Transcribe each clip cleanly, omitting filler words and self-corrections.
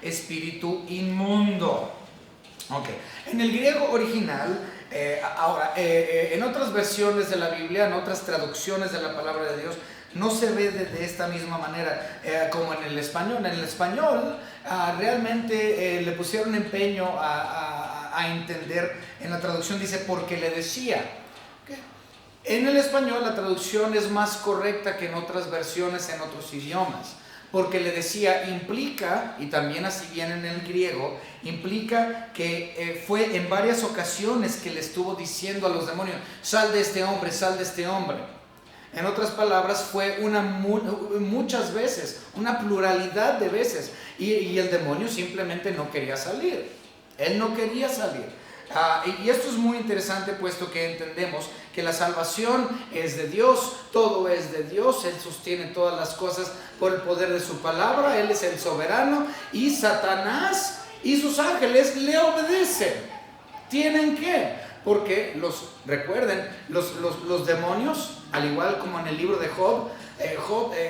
espíritu inmundo. Okay. En el griego original, en otras versiones de la Biblia, en otras traducciones de la palabra de Dios, no se ve de esta misma manera como en el español. En el español realmente le pusieron empeño a entender. En la traducción dice porque le decía. Okay. En el español la traducción es más correcta que en otras versiones en otros idiomas. Porque le decía implica, y también así viene en el griego, implica que fue en varias ocasiones que le estuvo diciendo a los demonios, sal de este hombre, sal de este hombre. En otras palabras, fue muchas veces, una pluralidad de veces, y el demonio simplemente no quería salir. Él no quería salir. Y esto es muy interesante, puesto que entendemos que la salvación es de Dios, todo es de Dios, Él sostiene todas las cosas por el poder de su palabra, Él es el soberano, y Satanás y sus ángeles le obedecen. ¿Tienen que? Porque recuerden, los demonios, al igual como en el libro de Job,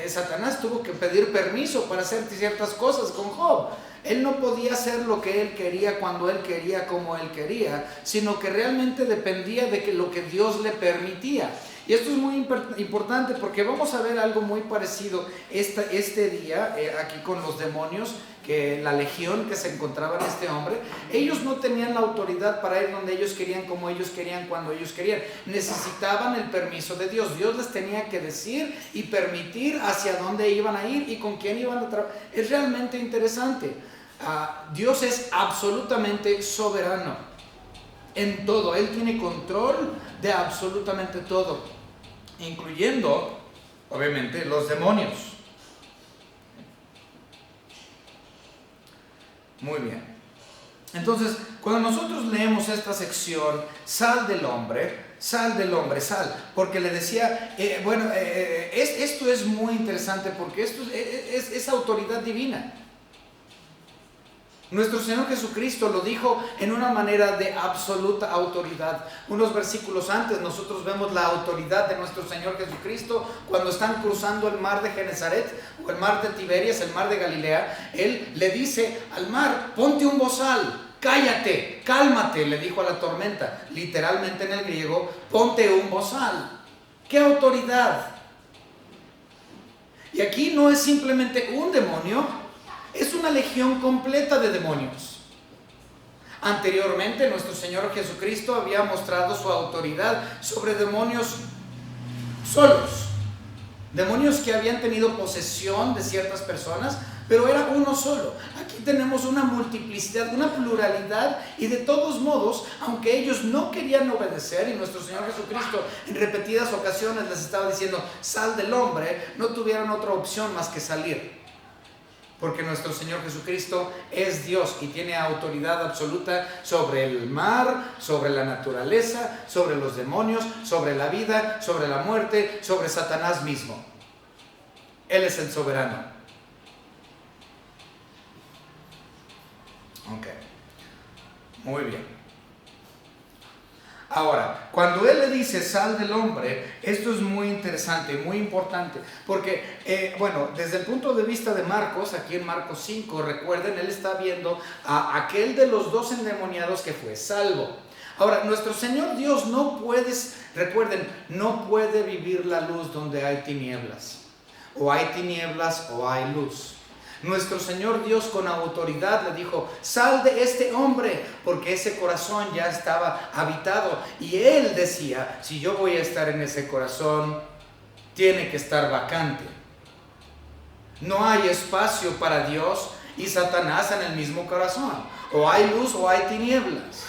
Satanás tuvo que pedir permiso para hacer ciertas cosas con Job. Él no podía hacer lo que él quería, cuando él quería, como él quería, sino que realmente dependía de lo que Dios le permitía. Y esto es muy importante porque vamos a ver algo muy parecido este día aquí con los demonios, que la legión que se encontraba en este hombre. Ellos no tenían la autoridad para ir donde ellos querían, como ellos querían, cuando ellos querían. Necesitaban el permiso de Dios. Dios les tenía que decir y permitir hacia dónde iban a ir y con quién iban a trabajar. Es realmente interesante. Dios es absolutamente soberano en todo. Él tiene control de absolutamente todo, incluyendo, obviamente, los demonios. Muy bien. Entonces, cuando nosotros leemos esta sección, sal del hombre, sal, porque le decía, esto es muy interesante porque esto es autoridad divina. Nuestro Señor Jesucristo lo dijo en una manera de absoluta autoridad. Unos versículos antes nosotros vemos la autoridad de nuestro Señor Jesucristo cuando están cruzando el mar de Genezaret o el mar de Tiberias, el mar de Galilea. Él le dice al mar, ponte un bozal, cállate, cálmate, le dijo a la tormenta. Literalmente en el griego, ponte un bozal. ¡Qué autoridad! Y aquí no es simplemente un demonio, es una legión completa de demonios. Anteriormente, nuestro Señor Jesucristo había mostrado su autoridad sobre demonios solos. Demonios que habían tenido posesión de ciertas personas, pero era uno solo. Aquí tenemos una multiplicidad, una pluralidad, y de todos modos, aunque ellos no querían obedecer, y nuestro Señor Jesucristo en repetidas ocasiones les estaba diciendo, sal del hombre, no tuvieron otra opción más que salir. Porque nuestro Señor Jesucristo es Dios y tiene autoridad absoluta sobre el mar, sobre la naturaleza, sobre los demonios, sobre la vida, sobre la muerte, sobre Satanás mismo. Él es el soberano. Ok. Muy bien. Ahora, cuando Él le dice sal del hombre, esto es muy interesante, muy importante, porque, desde el punto de vista de Marcos, aquí en Marcos 5, recuerden, Él está viendo a aquel de los 2 endemoniados que fue salvo. Ahora, nuestro Señor Dios no puede vivir la luz donde hay tinieblas, o hay luz. Nuestro Señor Dios con autoridad le dijo, sal de este hombre, porque ese corazón ya estaba habitado. Y Él decía, si yo voy a estar en ese corazón, tiene que estar vacante. No hay espacio para Dios y Satanás en el mismo corazón. O hay luz o hay tinieblas.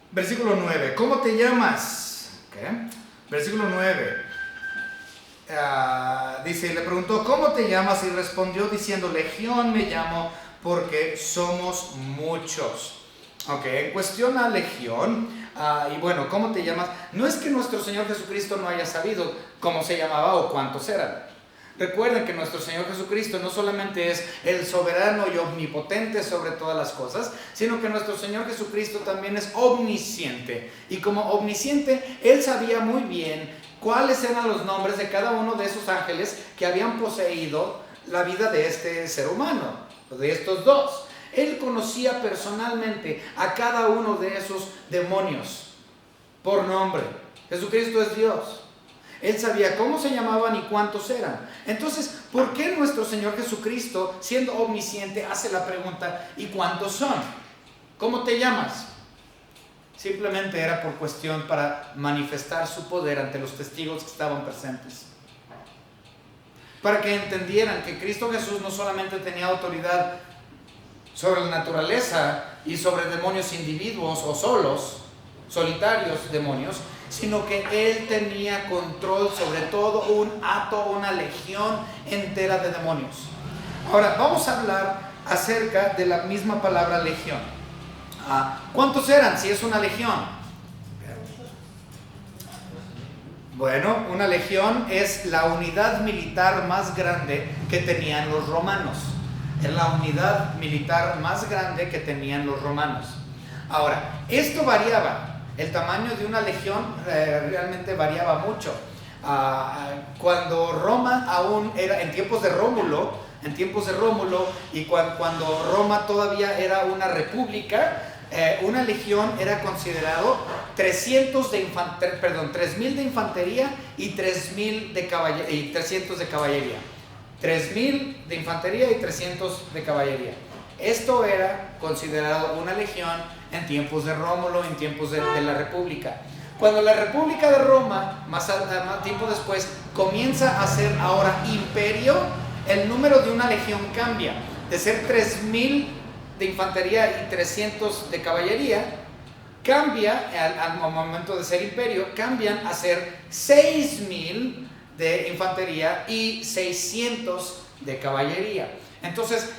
Versículo 9, ¿cómo te llamas? Okay. Versículo 9, dice, le preguntó, ¿cómo te llamas? Y respondió diciendo, Legión me llamo, porque somos muchos. Ok, en cuestión a Legión, ¿cómo te llamas? No es que nuestro Señor Jesucristo no haya sabido cómo se llamaba o cuántos eran. Recuerden que nuestro Señor Jesucristo no solamente es el soberano y omnipotente sobre todas las cosas, sino que nuestro Señor Jesucristo también es omnisciente. Y como omnisciente, Él sabía muy bien cuáles eran los nombres de cada uno de esos ángeles que habían poseído la vida de este ser humano, de estos dos. Él conocía personalmente a cada uno de esos demonios por nombre. Jesucristo es Dios. Él sabía cómo se llamaban y cuántos eran. Entonces, ¿por qué nuestro Señor Jesucristo, siendo omnisciente, hace la pregunta: ¿y cuántos son? ¿Cómo te llamas? Simplemente era por cuestión para manifestar su poder ante los testigos que estaban presentes. Para que entendieran que Cristo Jesús no solamente tenía autoridad sobre la naturaleza y sobre demonios individuos o solitarios demonios, sino que Él tenía control sobre todo un hato, una legión entera de demonios. Ahora, vamos a hablar acerca de la misma palabra legión. ¿Cuántos eran si es una legión? Bueno, una legión es la unidad militar más grande que tenían los romanos. Es la unidad militar más grande que tenían los romanos. Ahora, esto variaba. El tamaño de una legión realmente variaba mucho. Cuando Roma aún era en tiempos de Rómulo y cuando Roma todavía era una república, una legión era considerado 3.000 de infantería y 300 de caballería. 3.000 de infantería y 300 de caballería. Esto era considerado una legión en tiempos de Rómulo, en tiempos de la República. Cuando la República de Roma, más tiempo después, comienza a ser ahora imperio, el número de una legión cambia. De ser 3.000 de infantería y 300 de caballería, cambia, al momento de ser imperio, cambian a ser 6.000 de infantería y 600 de caballería. Entonces,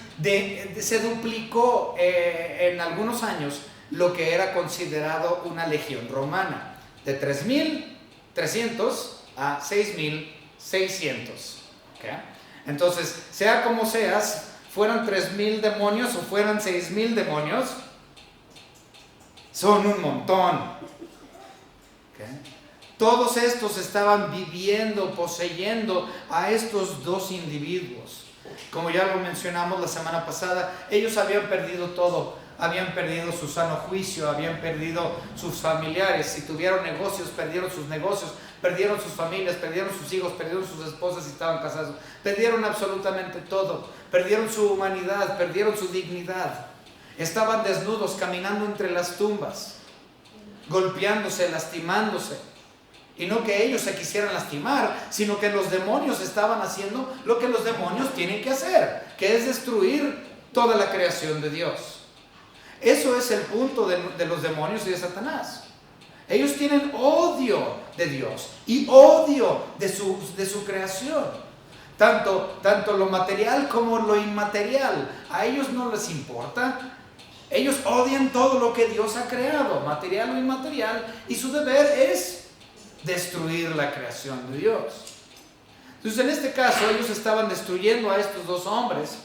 se duplicó en algunos años lo que era considerado una legión romana, de 3.300 a 6.600. ¿Okay? Entonces, sea como seas, fueran 3.000 demonios o fueran 6.000 demonios, son un montón. ¿Okay? Todos estos estaban viviendo, poseyendo a estos dos individuos. Como ya lo mencionamos la semana pasada, ellos habían perdido todo. Habían perdido su sano juicio, habían perdido sus familiares. Si tuvieron negocios, perdieron sus negocios, perdieron sus familias, perdieron sus hijos, perdieron sus esposas si estaban casados. Perdieron absolutamente todo. Perdieron su humanidad, perdieron su dignidad. Estaban desnudos, caminando entre las tumbas, golpeándose, lastimándose. Y no que ellos se quisieran lastimar, sino que los demonios estaban haciendo lo que los demonios tienen que hacer, que es destruir toda la creación de Dios. Eso es el punto de los demonios y de Satanás. Ellos tienen odio de Dios y odio de su creación. Tanto lo material como lo inmaterial. A ellos no les importa. Ellos odian todo lo que Dios ha creado, material o inmaterial, y su deber es destruir la creación de Dios. Entonces, en este caso, ellos estaban destruyendo a estos dos hombres.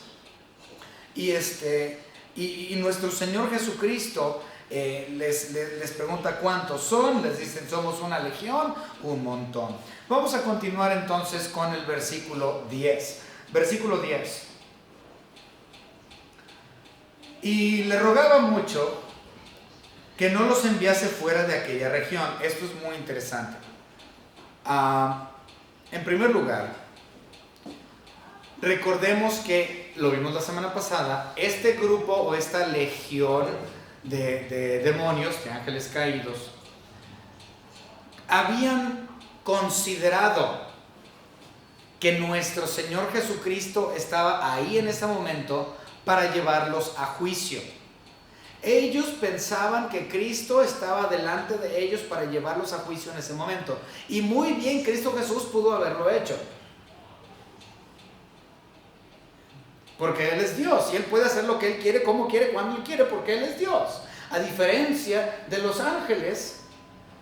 Y nuestro Señor Jesucristo les pregunta cuántos son. Les dicen: somos una legión, un montón. Vamos a continuar entonces con el versículo 10. Versículo 10. Y le rogaba mucho que no los enviase fuera de aquella región. Esto es muy interesante. En primer lugar, recordemos que, lo vimos la semana pasada, este grupo o esta legión de demonios, de ángeles caídos, habían considerado que nuestro Señor Jesucristo estaba ahí en ese momento para llevarlos a juicio. Ellos pensaban que Cristo estaba delante de ellos para llevarlos a juicio en ese momento. Y muy bien, Cristo Jesús pudo haberlo hecho. Porque Él es Dios y Él puede hacer lo que Él quiere, como quiere, cuando Él quiere, porque Él es Dios. A diferencia de los ángeles,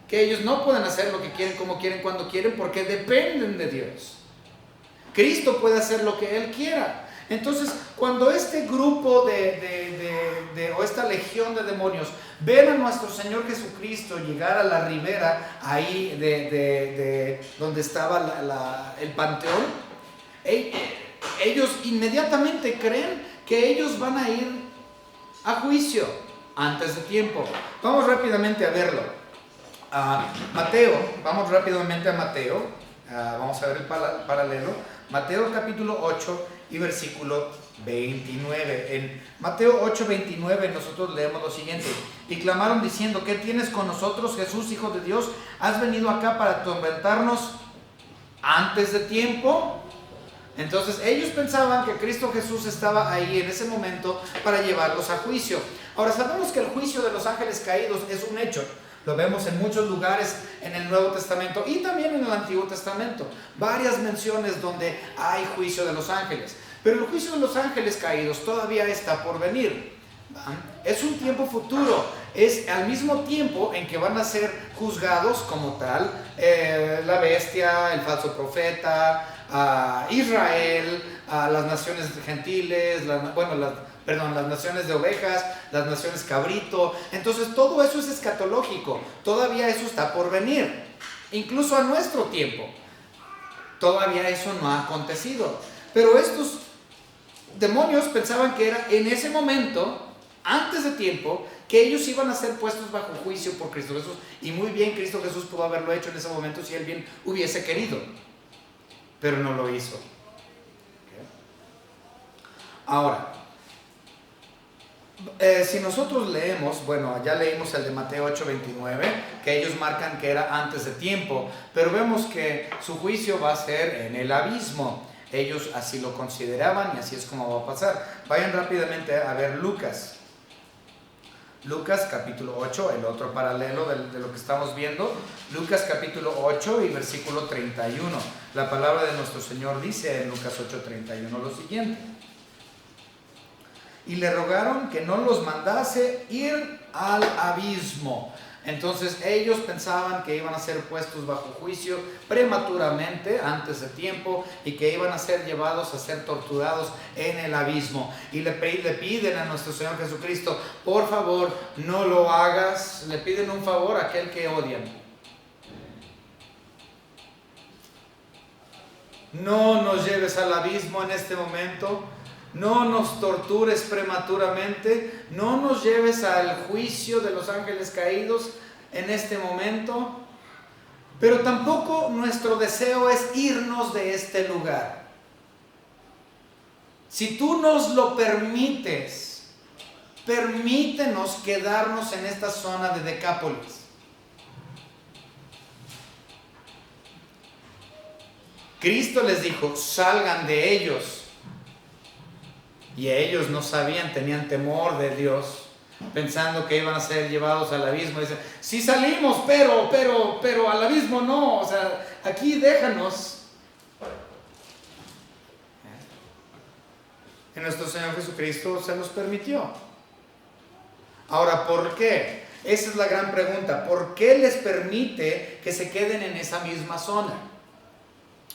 que ellos no pueden hacer lo que quieren, como quieren, cuando quieren, porque dependen de Dios. Cristo puede hacer lo que Él quiera. Entonces, cuando este grupo o esta legión de demonios ven a nuestro Señor Jesucristo llegar a la ribera ahí de donde estaba el panteón, ellos inmediatamente creen que ellos van a ir a juicio antes de tiempo. Vamos rápidamente a verlo. Vamos rápidamente a Mateo. Vamos a ver el paralelo. Mateo capítulo 8 y versículo 29. En Mateo 8:29 nosotros leemos lo siguiente: y clamaron diciendo, ¿qué tienes con nosotros, Jesús, Hijo de Dios? ¿Has venido acá para atormentarnos antes de tiempo? Entonces ellos pensaban que Cristo Jesús estaba ahí en ese momento para llevarlos a juicio. Ahora sabemos que el juicio de los ángeles caídos es un hecho. Lo vemos en muchos lugares en el Nuevo Testamento y también en el Antiguo Testamento. Varias menciones donde hay juicio de los ángeles. Pero el juicio de los ángeles caídos todavía está por venir. Es un tiempo futuro. Es al mismo tiempo en que van a ser juzgados como tal la bestia, el falso profeta, Israel, las naciones gentiles, las naciones de ovejas, las naciones cabrito. Entonces todo eso es escatológico, todavía eso está por venir, incluso a nuestro tiempo. Todavía eso no ha acontecido. Pero estos demonios pensaban que era en ese momento, antes de tiempo, que ellos iban a ser puestos bajo juicio por Cristo Jesús. Y muy bien, Cristo Jesús pudo haberlo hecho en ese momento si él bien hubiese querido, pero no lo hizo. Ahora, si nosotros leemos, ya leímos el de Mateo 8:29, que ellos marcan que era antes de tiempo, pero vemos que su juicio va a ser en el abismo. Ellos así lo consideraban y así es como va a pasar. Vayan rápidamente a ver Lucas capítulo 8, el otro paralelo de lo que estamos viendo. Lucas capítulo 8 y versículo 31. La palabra de nuestro Señor dice en Lucas 8:31 lo siguiente: y le rogaron que no los mandase ir al abismo. Entonces ellos pensaban que iban a ser puestos bajo juicio prematuramente, antes de tiempo, y que iban a ser llevados a ser torturados en el abismo. Y le piden a nuestro Señor Jesucristo, por favor, no lo hagas. Le piden un favor a aquel que odian. No nos lleves al abismo en este momento. No nos tortures prematuramente, no nos lleves al juicio de los ángeles caídos en este momento, pero tampoco nuestro deseo es irnos de este lugar. Si tú nos lo permites, permítenos quedarnos en esta zona de Decápolis. Cristo les dijo, salgan de ellos. Y ellos no sabían, tenían temor de Dios, pensando que iban a ser llevados al abismo. Dicen, sí salimos, pero al abismo no, o sea, aquí déjanos. Y nuestro Señor Jesucristo se los permitió. Ahora, ¿por qué? Esa es la gran pregunta. ¿Por qué les permite que se queden en esa misma zona?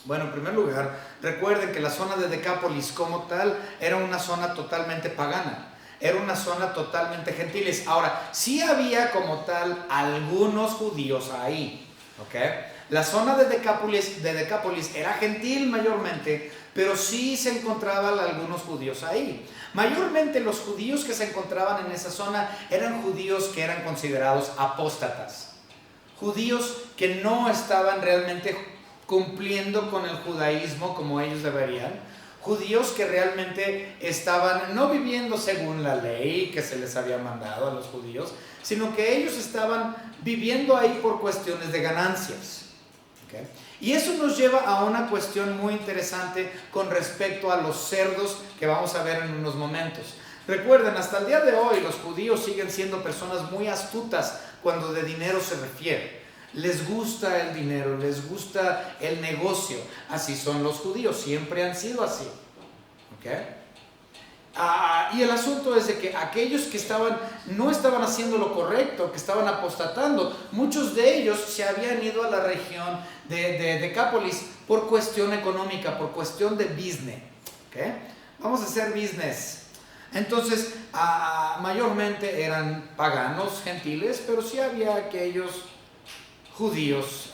Bueno, en primer lugar, recuerden que la zona de Decápolis como tal era una zona totalmente pagana, era una zona totalmente gentiles. Ahora, sí había como tal algunos judíos ahí, ¿ok? La zona de Decápolis era gentil mayormente, pero sí se encontraban algunos judíos ahí. Mayormente los judíos que se encontraban en esa zona eran judíos que eran considerados apóstatas, judíos que no estaban realmente cumpliendo con el judaísmo como ellos deberían, judíos que realmente estaban no viviendo según la ley que se les había mandado a los judíos, sino que ellos estaban viviendo ahí por cuestiones de ganancias. ¿Okay? Y eso nos lleva a una cuestión muy interesante con respecto a los cerdos que vamos a ver en unos momentos. Recuerden, hasta el día de hoy los judíos siguen siendo personas muy astutas cuando de dinero se refiere. Les gusta el dinero, les gusta el negocio. Así son los judíos, siempre han sido así. ¿Okay? Y el asunto es de que aquellos que no estaban haciendo lo correcto, que estaban apostatando, muchos de ellos se habían ido a la región de Decápolis por cuestión económica, por cuestión de business. ¿Okay? vamos a hacer business. Entonces, mayormente eran paganos, gentiles, pero sí había aquellos judíos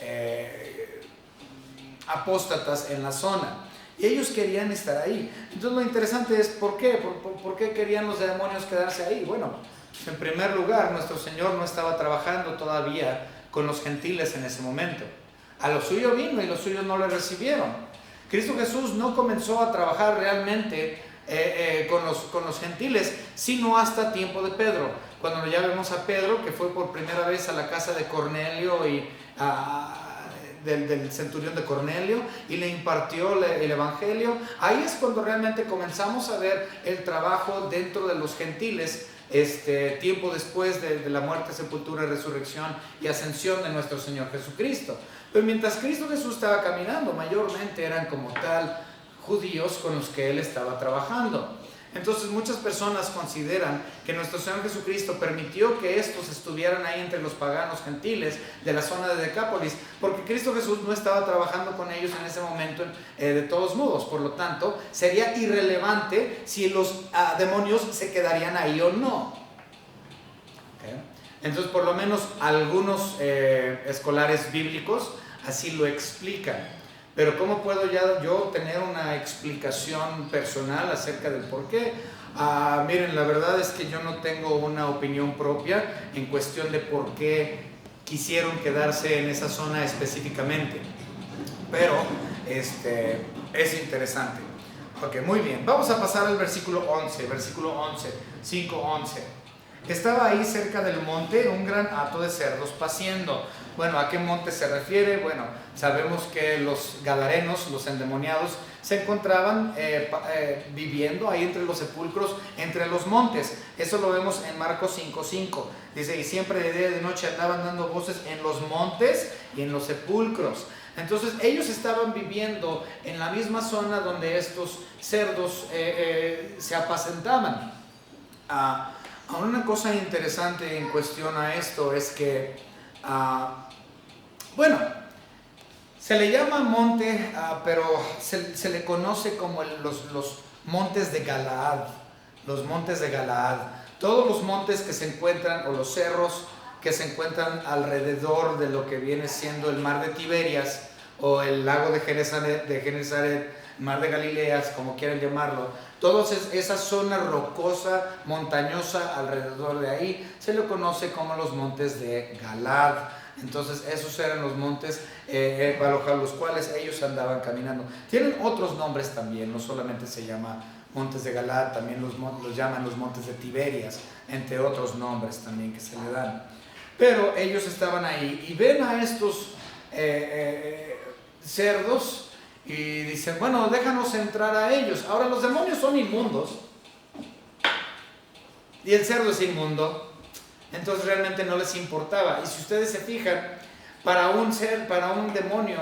apóstatas en la zona. Y ellos querían estar ahí. Entonces lo interesante es, ¿por qué? ¿Por qué querían los demonios quedarse ahí? Bueno, en primer lugar, nuestro Señor no estaba trabajando todavía con los gentiles en ese momento. A lo suyo vino y los suyos no le recibieron. Cristo Jesús no comenzó a trabajar realmente con los gentiles, sino hasta tiempo de Pedro. Cuando ya vemos a Pedro, que fue por primera vez a la casa de Cornelio y del centurión de Cornelio, y le impartió el evangelio, ahí es cuando realmente comenzamos a ver el trabajo dentro de los gentiles, tiempo después de la muerte, sepultura, resurrección y ascensión de nuestro Señor Jesucristo. Pero mientras Cristo Jesús estaba caminando, mayormente eran como tal judíos con los que Él estaba trabajando. Entonces muchas personas consideran que nuestro Señor Jesucristo permitió que estos estuvieran ahí entre los paganos gentiles de la zona de Decápolis, porque Cristo Jesús no estaba trabajando con ellos en ese momento de todos modos. Por lo tanto, sería irrelevante si los demonios se quedarían ahí o no. ¿Okay? Entonces, por lo menos algunos escolares bíblicos así lo explican. Pero ¿cómo puedo ya yo tener una explicación personal acerca del por qué? Miren, la verdad es que yo no tengo una opinión propia en cuestión de por qué quisieron quedarse en esa zona específicamente. Pero es interesante. Ok, muy bien. Vamos a pasar al versículo 11, 5:11. Estaba ahí cerca del monte un gran hato de cerdos paciendo. Bueno, ¿a qué monte se refiere? Bueno, sabemos que los gadarenos, los endemoniados, se encontraban viviendo ahí entre los sepulcros, entre los montes. Eso lo vemos en Marcos 5:5. Dice, y siempre de día y de noche andaban dando voces en los montes y en los sepulcros. Entonces ellos estaban viviendo en la misma zona donde estos cerdos se apacentaban. Ahora, una cosa interesante en cuestión a esto es que, bueno, se le llama monte, pero se le conoce como los montes de Galaad. Los montes de Galaad. Todos los montes que se encuentran, o los cerros que se encuentran alrededor de lo que viene siendo el mar de Tiberias, o el lago de Genesaret, mar de Galileas, como quieran llamarlo. Toda esa zona rocosa, montañosa alrededor de ahí, se le conoce como los montes de Galaad. Entonces esos eran los montes bajo los cuales ellos andaban caminando. Tienen otros nombres también, no solamente se llama montes de Galaad, también los llaman los montes de Tiberias, entre otros nombres también que se le dan. Pero ellos estaban ahí y ven a estos cerdos y dicen, bueno, déjanos entrar a ellos. Ahora, los demonios son inmundos y el cerdo es inmundo, entonces realmente no les importaba. Y si ustedes se fijan, para un demonio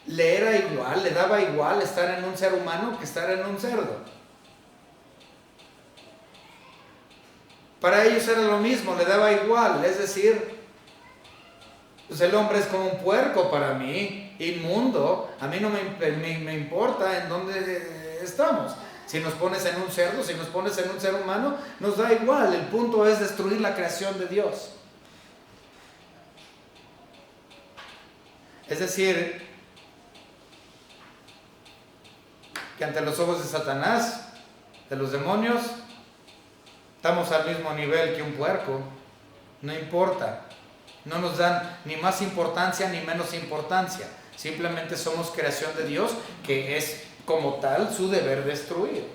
le daba igual estar en un ser humano que estar en un cerdo. Para ellos era lo mismo, le daba igual. Es decir, pues el hombre es como un puerco para mí, inmundo. A mí no me importa en dónde estamos. Si nos pones en un cerdo, si nos pones en un ser humano, nos da igual. El punto es destruir la creación de Dios. Es decir, que ante los ojos de Satanás, de los demonios, estamos al mismo nivel que un puerco. No importa. No nos dan ni más importancia ni menos importancia. Simplemente somos creación de Dios, que es como tal su deber destruir.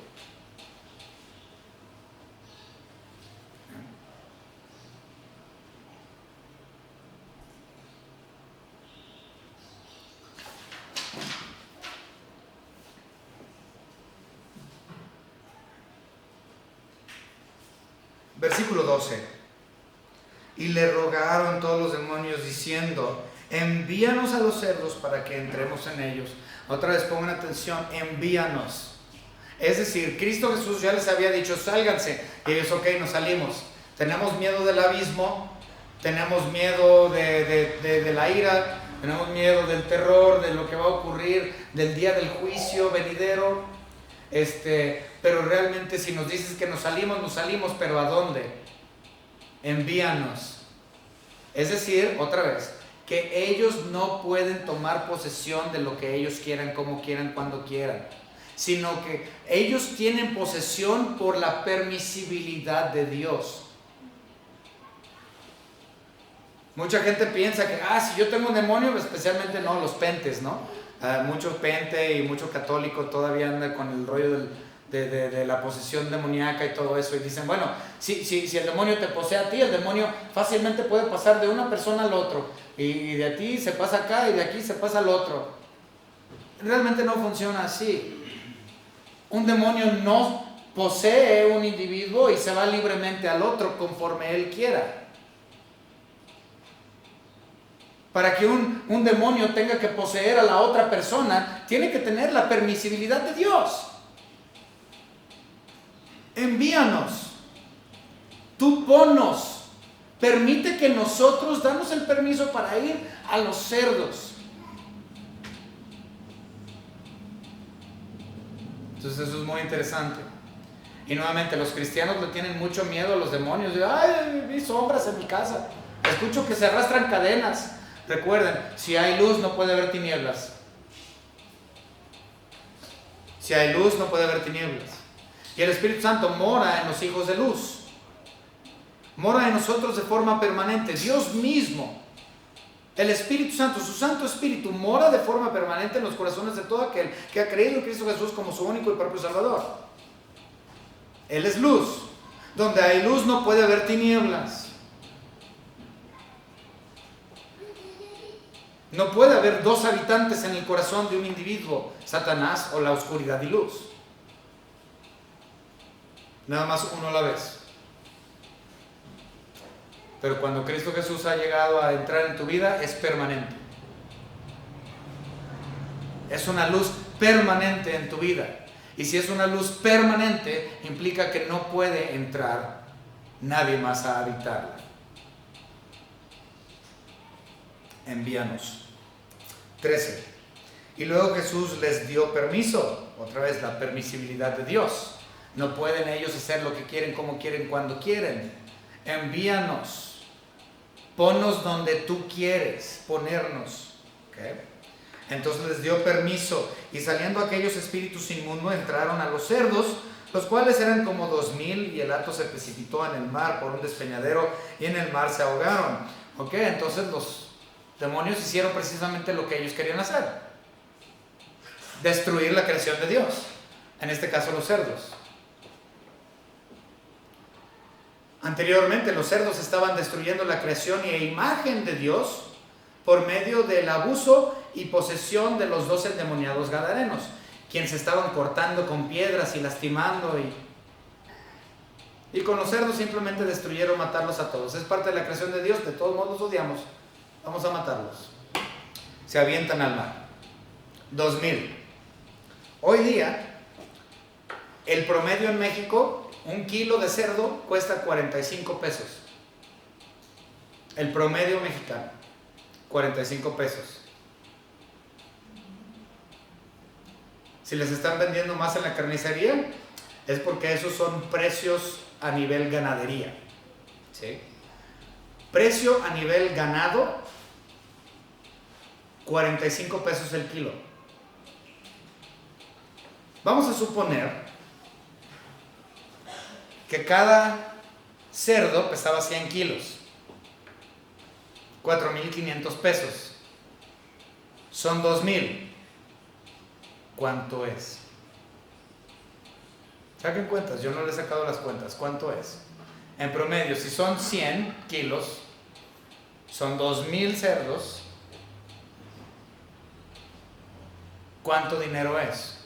Versículo 12. Y le rogaron todos los demonios diciendo, envíanos a los cerdos para que entremos en ellos. Otra vez pongan atención, envíanos. Es decir, Cristo Jesús ya les había dicho, sálganse. Y ellos, ok, nos salimos. Tenemos miedo del abismo, tenemos miedo de la ira, tenemos miedo del terror, de lo que va a ocurrir, del día del juicio venidero. pero realmente si nos dices que nos salimos, pero ¿a dónde? Envíanos. Es decir, otra vez, que ellos no pueden tomar posesión de lo que ellos quieran, como quieran, cuando quieran, sino que ellos tienen posesión por la permisibilidad de Dios. Mucha gente piensa que, si yo tengo un demonio, especialmente no, los pentes, ¿no? Mucho pente y mucho católico todavía anda con el rollo de la posesión demoníaca y todo eso, y dicen, bueno, si el demonio te posee a ti, el demonio fácilmente puede pasar de una persona al otro, y de ti se pasa acá y de aquí se pasa al otro. Realmente no funciona así. Un demonio no posee un individuo y se va libremente al otro conforme él quiera. Para que un demonio tenga que poseer a la otra persona, tiene que tener la permisibilidad de Dios. Envíanos, tú ponnos, permite que nosotros damos el permiso para ir a los cerdos. Entonces eso es muy interesante. Y nuevamente los cristianos le tienen mucho miedo a los demonios. Ay, vi sombras en mi casa, escucho que se arrastran cadenas. Recuerden, si hay luz no puede haber tinieblas. Si hay luz no puede haber tinieblas. Y el Espíritu Santo mora en los hijos de luz. Mora en nosotros de forma permanente. Dios mismo, el Espíritu Santo, su Santo Espíritu, mora de forma permanente en los corazones de todo aquel que ha creído en Cristo Jesús como su único y propio Salvador. Él es luz. Donde hay luz no puede haber tinieblas. No puede haber dos habitantes en el corazón de un individuo, Satanás o la oscuridad y luz. Nada más uno a la vez. Pero cuando Cristo Jesús ha llegado a entrar en tu vida, es permanente. Es una luz permanente en tu vida. Y si es una luz permanente, implica que no puede entrar nadie más a habitarla. Envíanos. 13. Y luego Jesús les dio permiso. Otra vez la permisibilidad de Dios. No pueden ellos hacer lo que quieren, como quieren, cuando quieren. Envíanos. Ponnos donde tú quieres ponernos. ¿Okay? Entonces les dio permiso. Y saliendo aquellos espíritus inmundos entraron a los cerdos, los cuales eran como 2000, y el hato se precipitó en el mar por un despeñadero, y en el mar se ahogaron. ¿Ok? Entonces los demonios hicieron precisamente lo que ellos querían hacer: destruir la creación de Dios, en este caso los cerdos. Anteriormente los cerdos estaban destruyendo la creación e imagen de Dios por medio del abuso y posesión de los 2 endemoniados gadarenos, quienes se estaban cortando con piedras y lastimando, y con los cerdos simplemente destruyeron, matarlos a todos. Es parte de la creación de Dios, de todos modos los odiamos. Vamos a matarlos. Se avientan al mar. 2000. Hoy día, el promedio en México, 1 kilo de cerdo cuesta 45 pesos. El promedio mexicano, 45 pesos. Si les están vendiendo más en la carnicería, es porque esos son precios a nivel ganadería. ¿Sí? Precio a nivel ganado, 45 pesos el kilo. Vamos a suponer que cada cerdo pesaba 100 kilos. 4,500 pesos. Son 2,000. ¿Cuánto es? Saquen cuentas, yo no le he sacado las cuentas. ¿Cuánto es? En promedio, si son 100 kilos, son 2,000 cerdos. ¿Cuánto dinero es?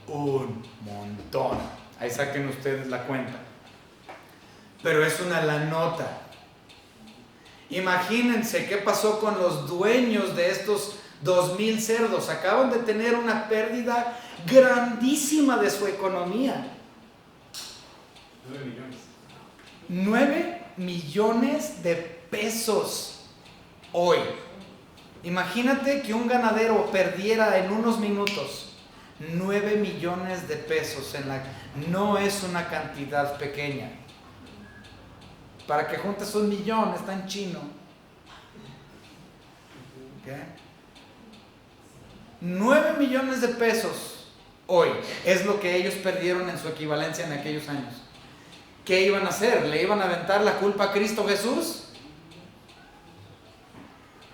Un montón. Ahí saquen ustedes la cuenta. Pero es una lanota. Imagínense qué pasó con los dueños de estos 2,000 cerdos. Acaban de tener una pérdida grandísima de su economía. 9 millones. 9 millones de pesos hoy. Imagínate que un ganadero perdiera en unos minutos 9 millones de pesos no es una cantidad pequeña. Para que juntes 1 millón, está en chino. ¿Okay? 9 millones de pesos hoy es lo que ellos perdieron en su equivalencia en aquellos años. ¿Qué iban a hacer? ¿Le iban a aventar la culpa a Cristo Jesús?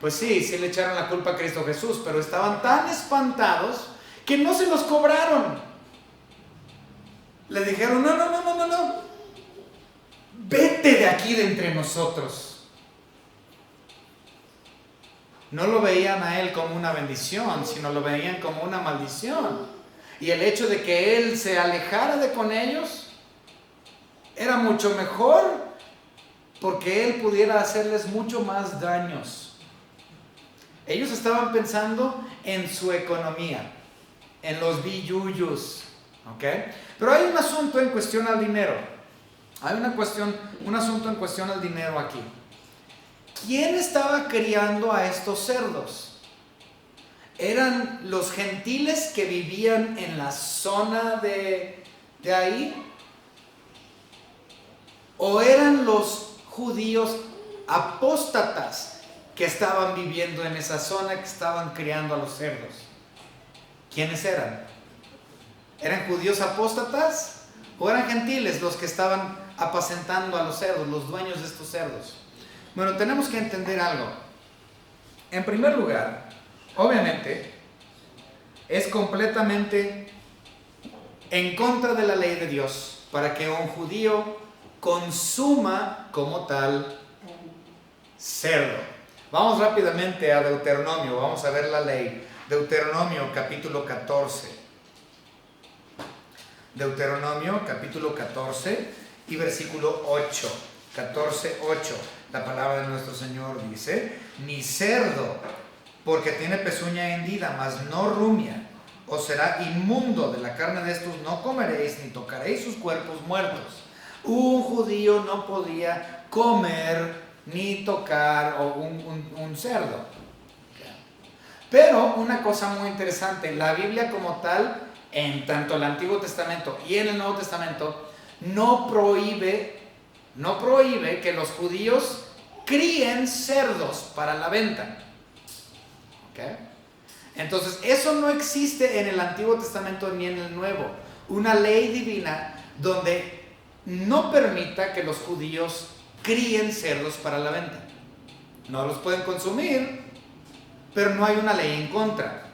Pues sí le echaron la culpa a Cristo Jesús, pero estaban tan espantados que no se los cobraron. Le dijeron, no, vete de aquí de entre nosotros. No lo veían a él como una bendición, sino lo veían como una maldición. Y el hecho de que él se alejara de con ellos era mucho mejor, porque él pudiera hacerles mucho más daños. Ellos estaban pensando en su economía, en los billuyos, ¿ok? Pero hay un asunto en cuestión al dinero. Hay un asunto en cuestión al dinero aquí. ¿Quién estaba criando a estos cerdos? ¿Eran los gentiles que vivían en la zona de ahí? ¿O eran los judíos apóstatas que estaban viviendo en esa zona, que estaban criando a los cerdos? ¿Quiénes eran? ¿Eran judíos apóstatas o eran gentiles los que estaban apacentando a los cerdos, los dueños de estos cerdos? Bueno, tenemos que entender algo. En primer lugar, obviamente, es completamente en contra de la ley de Dios para que un judío consuma como tal cerdo. Vamos rápidamente a Deuteronomio, vamos a ver la ley. Deuteronomio capítulo 14. Deuteronomio capítulo 14 y versículo 8. 14:8. La palabra de nuestro Señor dice: ni cerdo, porque tiene pezuña hendida, mas no rumia, os será inmundo. De la carne de estos no comeréis, ni tocaréis sus cuerpos muertos. Un judío no podía comer ni tocar un cerdo. Pero una cosa muy interesante, la Biblia como tal, en tanto el Antiguo Testamento y en el Nuevo Testamento, no prohíbe que los judíos críen cerdos para la venta. ¿Okay? Entonces, eso no existe en el Antiguo Testamento ni en el Nuevo. Una ley divina donde no permita que los judíos críen cerdos para la venta. No los pueden consumir, pero no hay una ley en contra.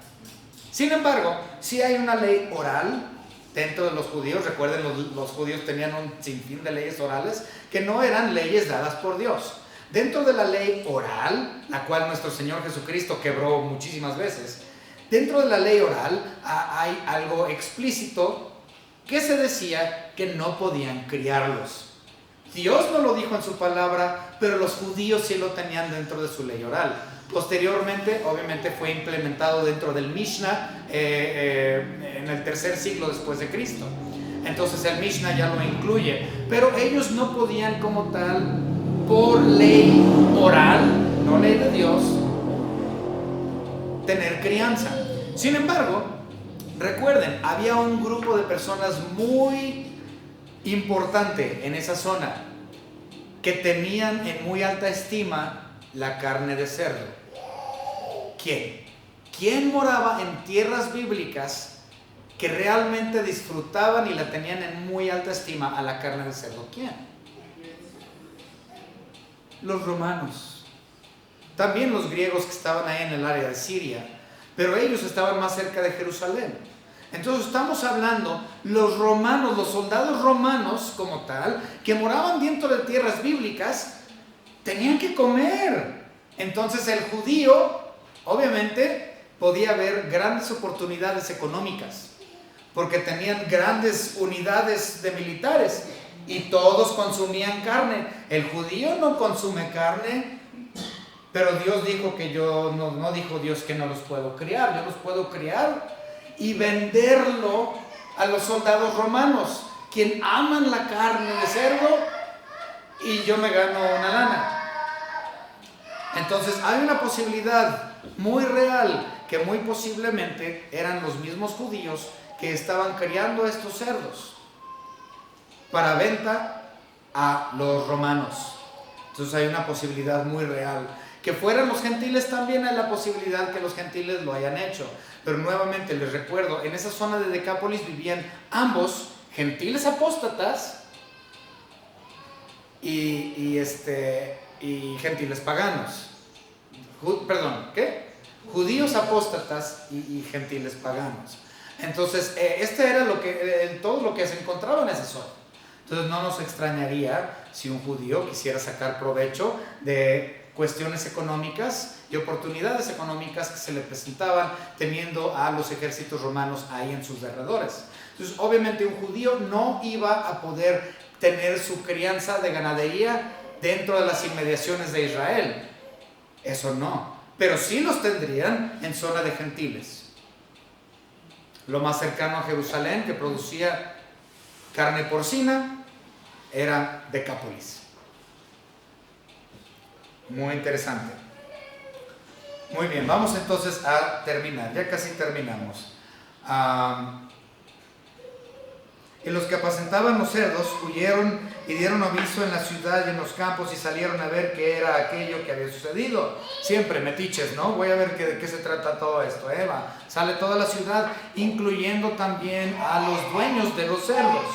Sin embargo, sí hay una ley oral dentro de los judíos. Recuerden, los judíos tenían un sinfín de leyes orales que no eran leyes dadas por Dios. Dentro de la ley oral, la cual nuestro Señor Jesucristo quebró muchísimas veces, dentro de la ley oral hay algo explícito que se decía que no podían criarlos. Dios no lo dijo en su palabra, pero los judíos sí lo tenían dentro de su ley oral. Posteriormente, obviamente, fue implementado dentro del Mishnah en el 3er siglo después de Cristo. Entonces el Mishnah ya lo incluye, pero ellos no podían como tal, por ley oral, no ley de Dios, tener crianza. Sin embargo, recuerden, había un grupo de personas muy importante en esa zona que tenían en muy alta estima la carne de cerdo. ¿Quién moraba en tierras bíblicas que realmente disfrutaban y la tenían en muy alta estima a la carne de cerdo? ¿Quién? Los romanos. También los griegos que estaban ahí en el área de Siria, pero ellos estaban más cerca de Jerusalén. Entonces estamos hablando, los romanos, los soldados romanos como tal, que moraban dentro de tierras bíblicas, tenían que comer. Entonces el judío, obviamente, podía ver grandes oportunidades económicas, porque tenían grandes unidades de militares y todos consumían carne. El judío no consume carne, pero Dios dijo que no dijo Dios que no los puedo criar, yo los puedo criar y venderlo a los soldados romanos, quien aman la carne de cerdo, y yo me gano una lana. Entonces hay una posibilidad muy real que muy posiblemente eran los mismos judíos que estaban criando estos cerdos para venta a los romanos. Entonces hay una posibilidad muy real. Que fueran los gentiles, también hay la posibilidad que los gentiles lo hayan hecho. Pero nuevamente les recuerdo, en esa zona de Decápolis vivían ambos gentiles apóstatas y gentiles paganos. Judíos apóstatas y gentiles paganos. Entonces, este era todo lo que se encontraba en esa zona. Entonces, no nos extrañaría si un judío quisiera sacar provecho de cuestiones económicas y oportunidades económicas que se le presentaban teniendo a los ejércitos romanos ahí en sus derredores. Entonces, obviamente, un judío no iba a poder tener su crianza de ganadería dentro de las inmediaciones de Israel. Eso no. Pero sí los tendrían en zona de gentiles. Lo más cercano a Jerusalén que producía carne porcina era Decápolis. Muy interesante. Muy bien, vamos entonces a terminar. Ya casi terminamos. Y los que apacentaban los cerdos huyeron y dieron aviso en la ciudad y en los campos y salieron a ver qué era aquello que había sucedido. Siempre metiches, ¿no? Voy a ver de qué se trata todo esto. Sale toda la ciudad, incluyendo también a los dueños de los cerdos.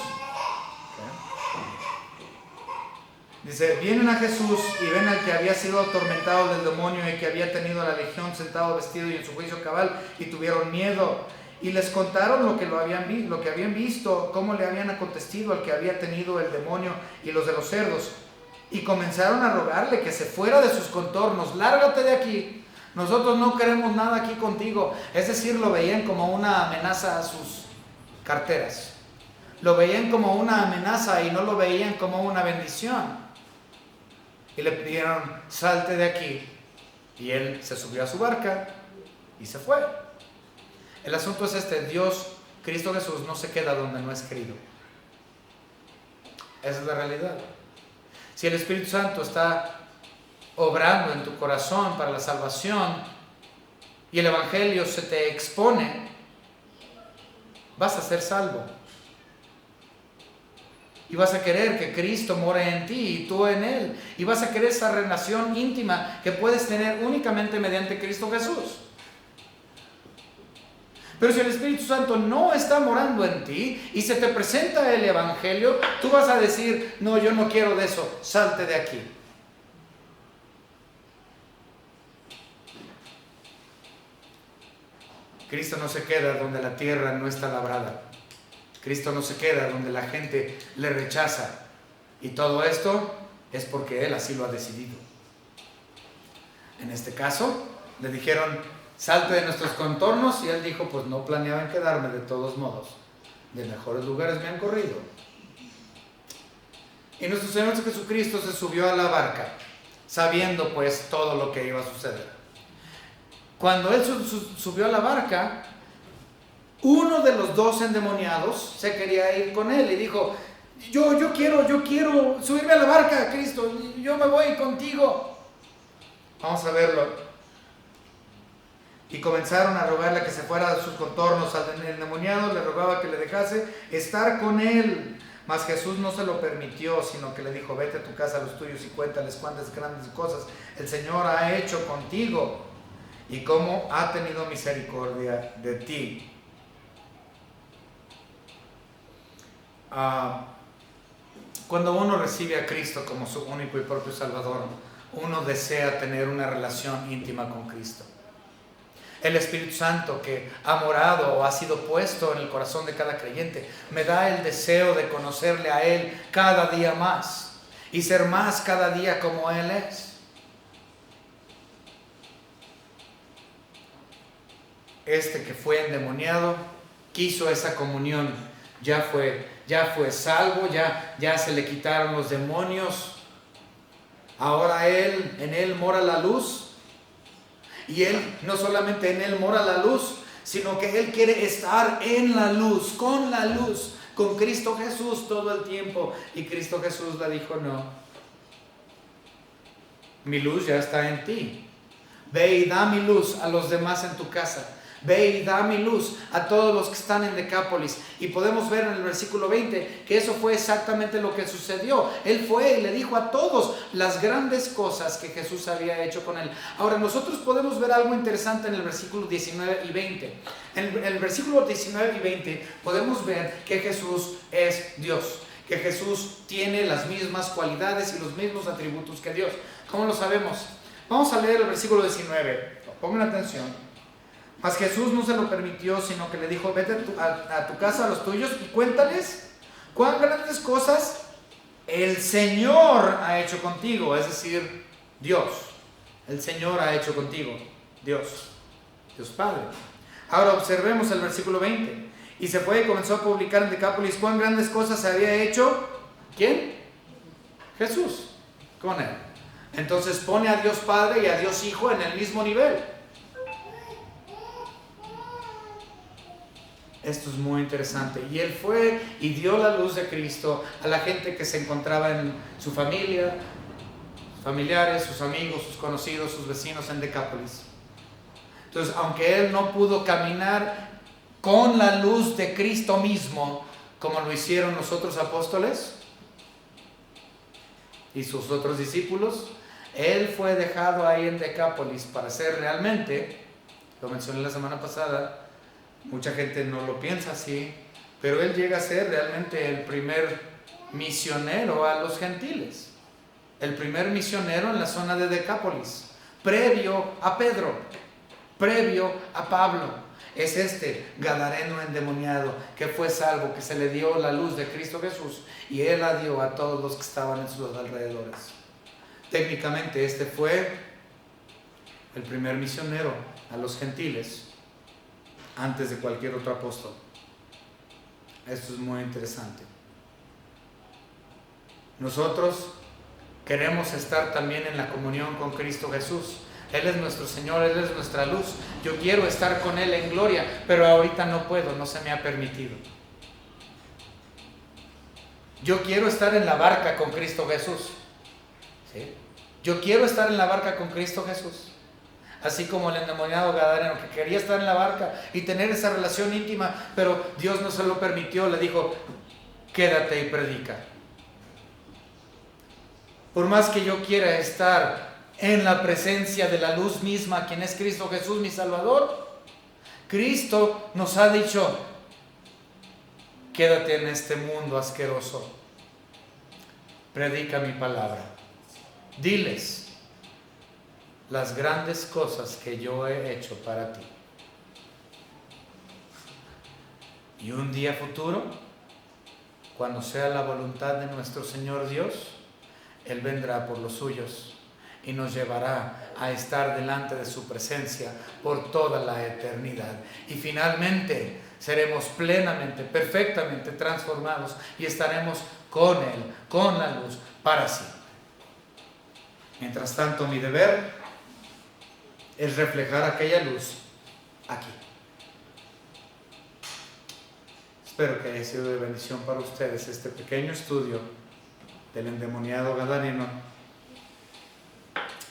Dice, vienen a Jesús y ven al que había sido atormentado del demonio y que había tenido la legión sentado vestido y en su juicio cabal, y tuvieron miedo. Y les contaron lo que habían visto, cómo le habían acontecido al que había tenido el demonio y los de los cerdos. Y comenzaron a rogarle que se fuera de sus contornos. Lárgate de aquí, nosotros no queremos nada aquí contigo. Es decir, lo veían como una amenaza a sus carteras. Lo veían como una amenaza y no lo veían como una bendición. Y le pidieron, salte de aquí. Y él se subió a su barca y se fue. El asunto es Dios, Cristo Jesús, no se queda donde no es querido. Esa es la realidad. Si el Espíritu Santo está obrando en tu corazón para la salvación y el Evangelio se te expone, vas a ser salvo. Y vas a querer que Cristo more en ti y tú en Él. Y vas a querer esa relación íntima que puedes tener únicamente mediante Cristo Jesús. Pero si el Espíritu Santo no está morando en ti y se te presenta el Evangelio, tú vas a decir, no, yo no quiero de eso, salte de aquí. Cristo no se queda donde la tierra no está labrada. Cristo no se queda donde la gente le rechaza. Y todo esto es porque Él así lo ha decidido. En este caso, le dijeron, salte de nuestros contornos, y Él dijo, pues no planeaban quedarme de todos modos. De mejores lugares me han corrido. Y nuestro Señor Jesucristo se subió a la barca, sabiendo pues todo lo que iba a suceder. Cuando Él subió a la barca, uno de los dos endemoniados se quería ir con Él y dijo, yo quiero subirme a la barca, Cristo, yo me voy contigo. Vamos a verlo. Y comenzaron a rogarle que se fuera de sus contornos. Al endemoniado le rogaba que le dejase estar con él. Mas Jesús no se lo permitió, sino que le dijo, vete a tu casa a los tuyos y cuéntales cuántas grandes cosas el Señor ha hecho contigo y cómo ha tenido misericordia de ti. Cuando uno recibe a Cristo como su único y propio Salvador, uno desea tener una relación íntima con Cristo. El Espíritu Santo que ha morado o ha sido puesto en el corazón de cada creyente me da el deseo de conocerle a Él cada día más y ser más cada día como Él es. Este que fue endemoniado quiso esa comunión, ya fue salvo, ya se le quitaron los demonios. Ahora en Él mora la luz. Y Él, no solamente en Él mora la luz, sino que Él quiere estar en la luz, con Cristo Jesús todo el tiempo. Y Cristo Jesús le dijo, no, mi luz ya está en ti. Ve y da mi luz a los demás en tu casa. ve y da mi luz a todos los que están en Decápolis. Y podemos ver en el versículo 20 que eso fue exactamente lo que sucedió. Él fue y le dijo a todos las grandes cosas que Jesús había hecho con él. Ahora nosotros podemos ver algo interesante en el versículo 19 y 20. En el versículo 19 y 20 podemos ver que Jesús es Dios, que Jesús tiene las mismas cualidades y los mismos atributos que Dios. ¿Cómo lo sabemos? Vamos a leer el versículo 19. Pongan atención. Mas Jesús no se lo permitió, sino que le dijo: vete a tu casa, a los tuyos, y cuéntales cuán grandes cosas el Señor ha hecho contigo. Es decir, Dios. El Señor ha hecho contigo. Dios Padre. Ahora observemos el versículo 20. Y se fue y comenzó a publicar en Decápolis cuán grandes cosas se había hecho. ¿Quién? Jesús. Con él. Entonces pone a Dios Padre y a Dios Hijo en el mismo nivel. Esto es muy interesante. Y él fue y dio la luz de Cristo a la gente que se encontraba en su familia, sus familiares, sus amigos, sus conocidos, sus vecinos en Decápolis. Entonces, aunque él no pudo caminar con la luz de Cristo mismo, como lo hicieron los otros apóstoles y sus otros discípulos, él fue dejado ahí en Decápolis para ser realmente, lo mencioné la semana pasada, mucha gente no lo piensa así, pero él llega a ser realmente el primer misionero a los gentiles, el primer misionero en la zona de Decápolis, previo a Pedro, previo a Pablo. Es este gadareno endemoniado que fue salvo, que se le dio la luz de Cristo Jesús y él la dio a todos los que estaban en sus alrededores. Técnicamente este fue el primer misionero a los gentiles antes de cualquier otro apóstol. Esto es muy interesante. Nosotros queremos estar también en la comunión con Cristo Jesús. Él es nuestro Señor, Él es nuestra luz. Yo quiero estar con Él en gloria, pero ahorita no puedo, no se me ha permitido. Yo quiero estar en la barca con Cristo Jesús. ¿Sí? Yo quiero estar en la barca con Cristo Jesús. Así como el endemoniado gadareno que quería estar en la barca y tener esa relación íntima, pero Dios no se lo permitió, le dijo: quédate y predica. Por más que yo quiera estar en la presencia de la luz misma, quien es Cristo Jesús, mi Salvador, Cristo nos ha dicho: quédate en este mundo asqueroso, predica mi palabra, diles las grandes cosas que yo he hecho para ti. Y un día futuro, cuando sea la voluntad de nuestro Señor Dios, Él vendrá por los suyos y nos llevará a estar delante de su presencia por toda la eternidad. Y finalmente seremos plenamente, perfectamente transformados y estaremos con Él, con la luz, para siempre. Mientras tanto, mi deber es reflejar aquella luz aquí. Espero que haya sido de bendición para ustedes este pequeño estudio del endemoniado gadareno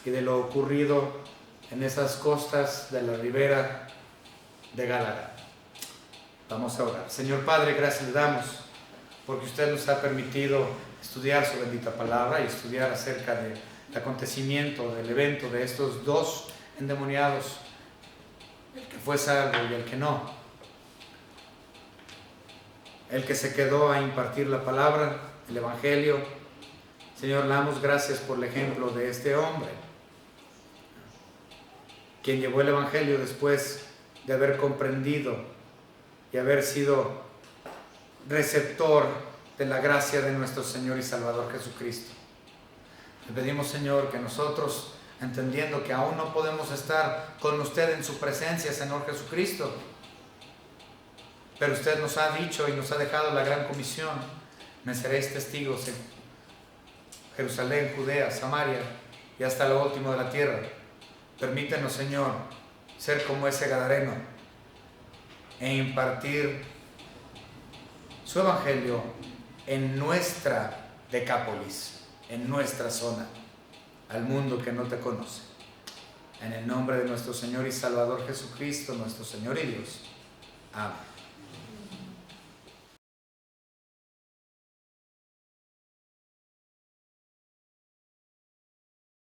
y de lo ocurrido en esas costas de la ribera de Gadara. Vamos a orar. Señor Padre, gracias le damos porque usted nos ha permitido estudiar su bendita palabra y estudiar acerca del acontecimiento, del evento de estos dos endemoniados, el que fue salvo y el que no, el que se quedó a impartir la palabra, el evangelio. Señor, le damos gracias por el ejemplo de este hombre, quien llevó el evangelio después de haber comprendido y haber sido receptor de la gracia de nuestro Señor y Salvador Jesucristo. Le pedimos, Señor, que nosotros, entendiendo que aún no podemos estar con usted en su presencia, Señor Jesucristo, pero usted nos ha dicho y nos ha dejado la gran comisión: me seréis testigos en Jerusalén, Judea, Samaria y hasta lo último de la tierra. Permítenos, Señor, ser como ese gadareno e impartir su evangelio en nuestra Decápolis, en nuestra zona, al mundo que no te conoce. En el nombre de nuestro Señor y Salvador Jesucristo, nuestro Señor y Dios. Amén.